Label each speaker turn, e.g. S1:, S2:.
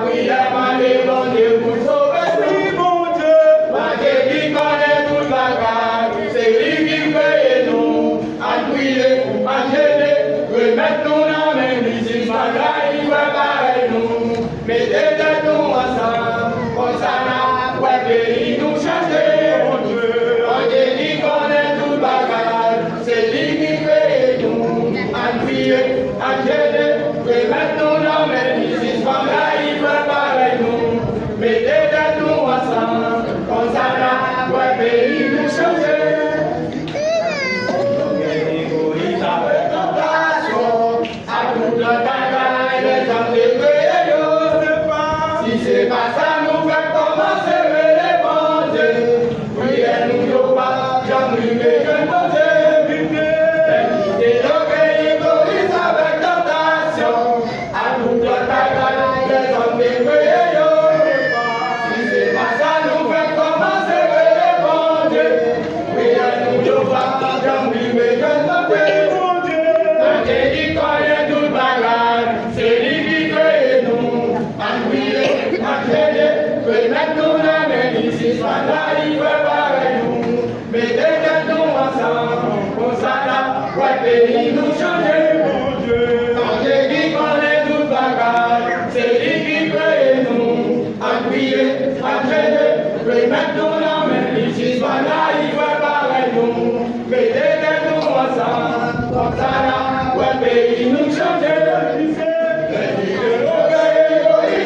S1: oui, demandez bon Dieu pour sauver.
S2: Oui, mon Dieu.
S1: Ma Dieu qui connaît toute la garde, c'est lui qui paye nous. À prier, à gêner, remettre nous dans mes musiques, pas là, il va pareil nous. Mettez de nous ensemble, comme ça là, ouais, pays nous changer.
S2: Mon Dieu.
S1: Ma Dieu qui connaît toute la garde, c'est lui qui paye nous. À prier, à gêner, remettre nous dans mes musiques, pas là, il va pareil nous. Mettez de nous ensemble, comme ça là, ouais, pays nous changer. Si c'est pas ça, nous fait commencer les bons Dieu. Priez nous, yo pas, j'en ai que bon Dieu. Évitez d'obéir, Moïse avec tentation. À nous de ta les hommes débrouillés. Si c'est pas ça, nous fait commencer les bons Dieu. Priez nous, yo pas, j'en ai que bon Dieu. Quand Dieu dit qu'on est tout bagarre, c'est lui qui crée nous. En prier, en gêner, remettre nous dans mes ici, soit là, il veut pareil nous. Mettez que nous ensemble, comme ça là, ouais, pays nous changer.
S2: Mon Dieu.
S1: Quand Dieu dit qu'on est tout bagarre, c'est lui qui crée nous. En prier, en gêner, remettre nous dans mes ici, soit là,